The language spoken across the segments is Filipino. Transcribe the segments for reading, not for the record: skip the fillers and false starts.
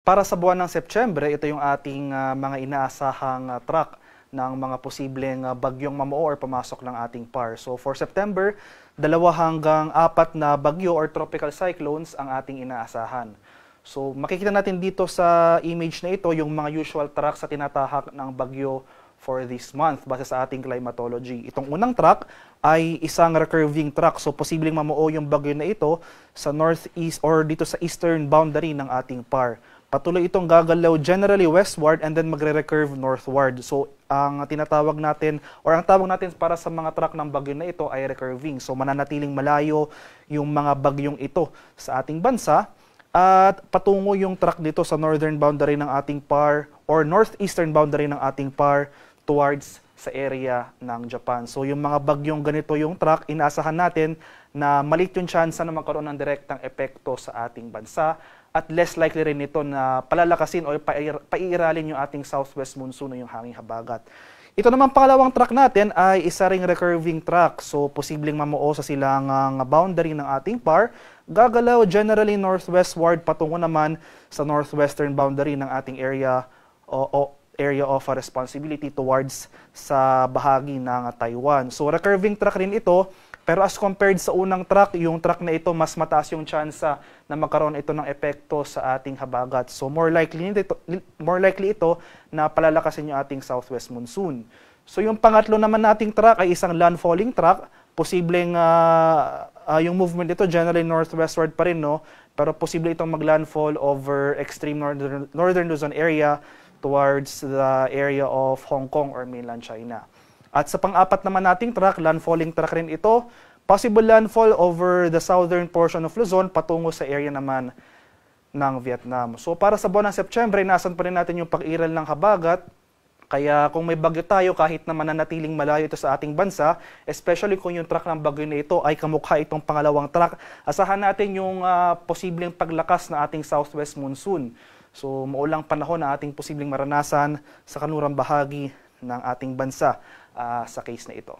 Para sa buwan ng Setyembre, ito yung ating mga inaasahang track ng mga posibleng bagyong mamuo or pumasok ng ating PAR. So for September, 2 hanggang 4 na bagyo or tropical cyclones ang ating inaasahan. So makikita natin dito sa image na ito yung mga usual track sa tinatahak ng bagyo for this month base sa ating climatology. Itong unang track ay isang recurving track. So posibleng mamuo yung bagyo na ito sa northeast or dito sa eastern boundary ng ating PAR. Patuloy itong gagalaw generally westward and then magre-recurve northward. So, ang tinatawag natin or ang tawag natin para sa mga track ng bagyo na ito ay recurving. So, mananatiling malayo yung mga bagyong ito sa ating bansa at patungo yung track dito sa northern boundary ng ating PAR or northeastern boundary ng ating PAR towards sa area ng Japan. So, yung mga bagyong ganito yung track, inaasahan natin na maliit yung chance na magkaroon ng direktang epekto sa ating bansa at less likely rin ito na palalakasin o paiiralin yung ating southwest monsoon o yung hanging habagat. Ito naman pangalawang track natin ay isa ring recurving track. So, posibleng mamuo sa silangang boundary ng ating PAR. Gagalaw generally northwestward patungo naman sa northwestern boundary ng ating area o area of responsibility towards sa bahagi ng Taiwan. So, recurving track rin ito. Pero as compared sa unang track, yung track na ito, mas mataas yung tsansa na magkaroon ito ng epekto sa ating habagat. So more likely ito na palalakasin yung ating southwest monsoon. So yung pangatlo naman nating track ay isang landfalling track. Posibleng yung movement ito generally northwestward pa rin, no? Pero posible itong maglandfall over extreme northern Luzon area towards the area of Hong Kong or mainland China. At sa pang-apat naman nating track, landfalling track rin ito, possible landfall over the southern portion of Luzon patungo sa area naman ng Vietnam. So para sa buwan ng Setyembre, inasan pa rin natin yung pag-iral ng habagat. Kaya kung may bagyo tayo, kahit na mananatiling malayo ito sa ating bansa, especially kung yung track ng bagyo na ito ay kamukha itong pangalawang track, asahan natin yung posibleng paglakas na ating southwest monsoon. So maulang panahon na ating posibleng maranasan sa kanlurang bahagi ng ating bansa sa case na ito.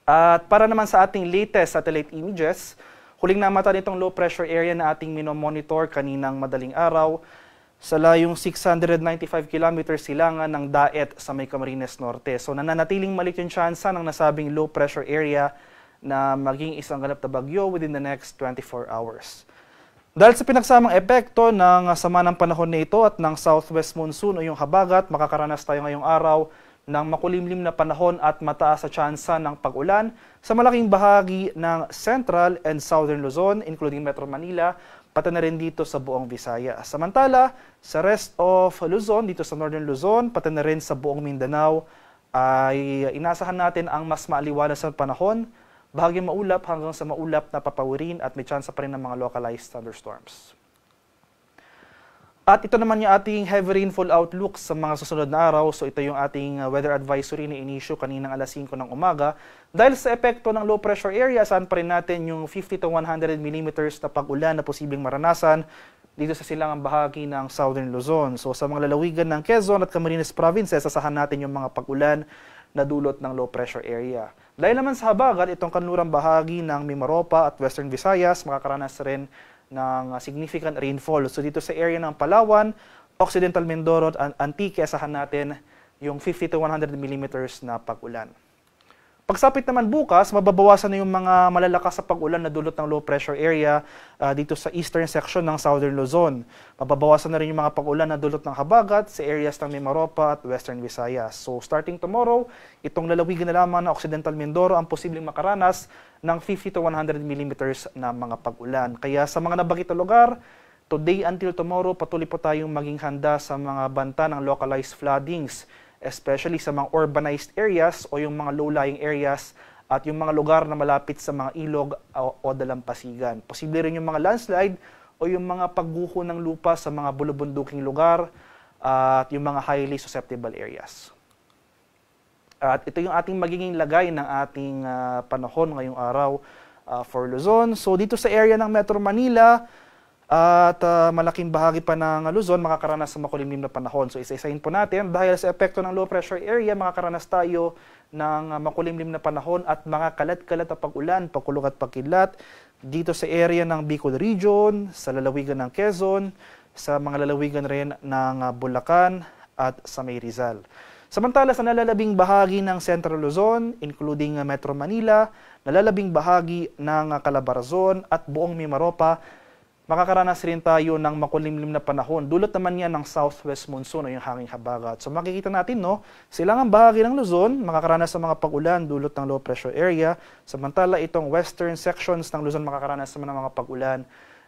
At para naman sa ating latest satellite images, huling namata nitong low pressure area na ating minomonitor kaninang madaling araw sa layong 695 km silangan ng Daet sa may Camarines Norte. So nananatiling maliit yung tsansa ng nasabing low pressure area na maging isang ganap na bagyo within the next 24 hours. Dahil sa pinagsamang epekto ng sama ng panahon na ito at ng southwest monsoon o yung habagat, makakaranas tayo ngayong araw ng makulimlim na panahon at mataas sa tsansa ng pag-ulan sa malaking bahagi ng Central and Southern Luzon, including Metro Manila, pati na rin dito sa buong Visayas. Samantala, sa rest of Luzon, dito sa Northern Luzon, pati na rin sa buong Mindanao, ay inasahan natin ang mas maaliwalas na panahon, bahagyang maulap hanggang sa maulap na papawirin at may tsansa pa rin ng mga localized thunderstorms. At ito naman yung ating heavy rainfall outlook sa mga susunod na araw. So ito yung ating weather advisory na inisyu kaninang alas 5 ng umaga. Dahil sa epekto ng low pressure area, saan pa rin natin yung 50 to 100 millimeters na pag-ulan na posibleng maranasan dito sa silangang bahagi ng Southern Luzon. So sa mga lalawigan ng Quezon at Camarines provinces, asahan natin yung mga pag-ulan na dulot ng low pressure area. Dahil naman sa habagat, itong kanlurang bahagi ng Mimaropa at Western Visayas, makakaranas rin ng significant rainfall. So dito sa area ng Palawan, Occidental Mindoro at Antique, asahan natin yung 50 to 100 millimeters na pag-ulan. Pagsapit naman bukas, mababawasan na yung mga malalakas sa pag-ulan na dulot ng low pressure area dito sa eastern section ng Southern Luzon. Mababawasan na rin yung mga pag-ulan na dulot ng habagat sa areas ng Mimaropa at Western Visayas. So starting tomorrow, itong lalawigan na lamang na Occidental Mindoro ang posibleng makaranas ng 50 to 100 millimeters na mga pag-ulan. Kaya sa mga nabagit na lugar, today until tomorrow, patuloy po tayong maging handa sa mga banta ng localized floodings, especially sa mga urbanized areas o yung mga low-lying areas at yung mga lugar na malapit sa mga ilog o dalampasigan. Posible rin yung mga landslide o yung mga pagguho ng lupa sa mga bulubunduking lugar at yung mga highly susceptible areas. At ito yung ating magiging lagay ng ating panahon ngayong araw for Luzon. So dito sa area ng Metro Manila, at malaking bahagi pa ng Luzon makakaranas sa makulimlim na panahon. So isa-isahin po natin dahil sa epekto ng low pressure area, makakaranas tayo ng makulimlim na panahon at mga kalat-kalat na pag-ulan, pagkulog at pagkidlat dito sa area ng Bicol Region, sa lalawigan ng Quezon, sa mga lalawigan rin ng Bulacan at sa may Rizal. Samantala sa nalalabing bahagi ng Central Luzon, including Metro Manila, nalalabing bahagi ng Calabarzon at buong Mimaropa, makakaranas rin tayo ng makulimlim na panahon. Dulot naman yan ng southwest monsoon o yung hanging habagat. So makikita natin, no, silangang bahagi ng Luzon, makakaranas ng mga pag-ulan dulot ng low pressure area. Samantala itong western sections ng Luzon makakaranas naman ng mga pag-ulan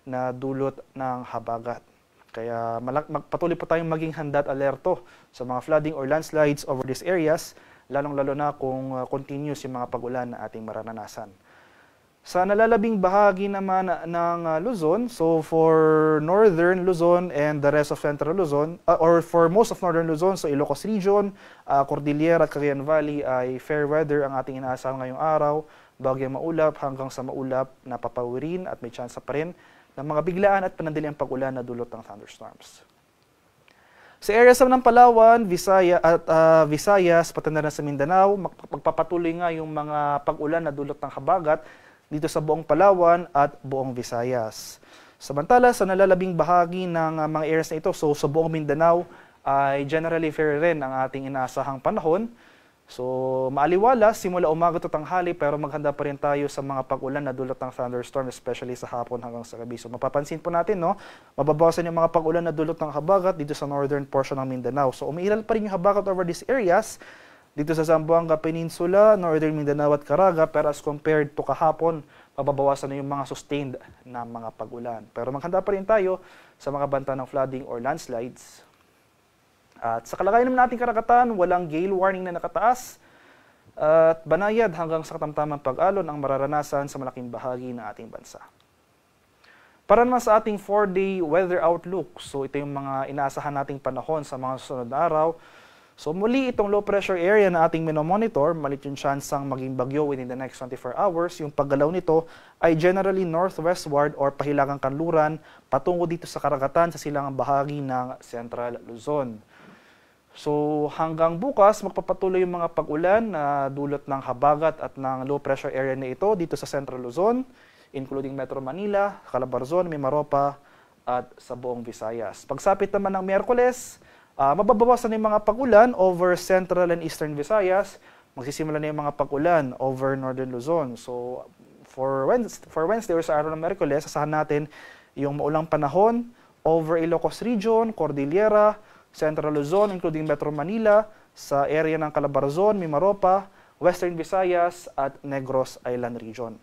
na dulot ng habagat. Kaya patuloy po tayong maging handa at alerto sa mga flooding or landslides over these areas, lalong-lalo na kung continuous yung mga pag-ulan na ating mararanasan. Sa nalalabing bahagi naman ng Luzon, so for northern Luzon and the rest of central Luzon, or for most of northern Luzon, so Ilocos Region, Cordillera at Cagayan Valley ay fair weather ang ating inaasahan ngayong araw, bagyang maulap hanggang sa maulap na papawirin at may tsansa pa rin ng mga biglaan at panandaliang pag-ulan na dulot ng thunderstorms. Sa areas ng Palawan, Visayas, pati na sa Mindanao, magpapatuloy nga yung mga pag-ulan na dulot ng habagat dito sa buong Palawan at buong Visayas. Samantala, sa nalalabing bahagi ng mga areas na ito, so sa buong Mindanao, ay generally fair rin ang ating inaasahang panahon. So, maaliwala, simula umaga to tanghali, pero maghanda pa rin tayo sa mga pag-ulan na dulot ng thunderstorm, especially sa hapon hanggang sa gabi. So, mapapansin po natin, no, mababawasan yung mga pag-ulan na dulot ng habagat dito sa northern portion ng Mindanao. So, umiiral pa rin yung habagat over these areas, dito sa Zamboanga Peninsula, Northern Mindanao at Caraga, pero as compared to kahapon, mababawasan na yung mga sustained na mga pag-ulan. Pero maghanda pa rin tayo sa mga banta ng flooding or landslides. At sa kalagayan naman nating karagatan, walang gale warning na nakataas at banayad hanggang sa katamtamang pag-alon ang mararanasan sa malaking bahagi ng ating bansa. Para naman sa ating 4-day weather outlook, so ito yung mga inaasahan nating panahon sa mga susunod na araw. So muli itong low pressure area na ating minomonitor, malit yung tsansang maging bagyo within the next 24 hours. Yung paggalaw nito ay generally northwestward or pahilagang kanluran patungo dito sa karagatan sa silangang bahagi ng Central Luzon. So hanggang bukas, magpapatuloy yung mga pag-ulan na dulot ng habagat at ng low pressure area na ito dito sa Central Luzon, including Metro Manila, Calabarzon, Mimaropa at sa buong Visayas. Pagsapit naman ng Miyerkules, mababawasan na yung mga pag-ulan over Central and Eastern Visayas. Magsisimula na yung mga pag-ulan over Northern Luzon. So, for Wednesday or sa araw ng Miyerkules, asahan natin yung maulang panahon over Ilocos Region, Cordillera, Central Luzon, including Metro Manila, sa area ng Calabarzon, Mimaropa, Western Visayas at Negros Island Region.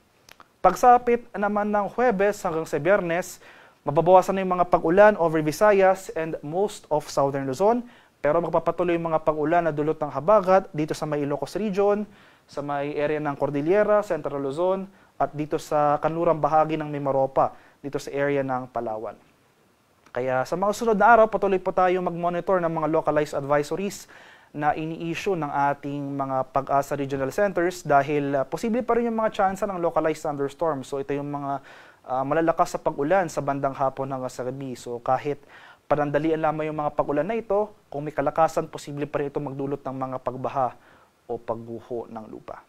Pagsapit naman ng Huwebes hanggang sa Biyernes, mababawasan na yung mga pag-ulan over Visayas and most of Southern Luzon, pero magpapatuloy yung mga pag-ulan na dulot ng habagat dito sa may Ilocos Region, sa may area ng Cordillera, Central Luzon, at dito sa kanlurang bahagi ng Mimaropa, dito sa area ng Palawan. Kaya sa mga sunod na araw, patuloy po tayo mag-monitor ng mga localized advisories na ini-issue ng ating mga Pag-asa Regional Centers dahil posible pa rin yung mga tsansa ng localized thunderstorms. So ito yung mga malalakas sa pag-ulan sa bandang hapon hanggang sa gabi. So kahit panandalian lamang yung mga pag-ulan na ito, kung may kalakasan, posible pa rin ito magdulot ng mga pagbaha o pagguho ng lupa.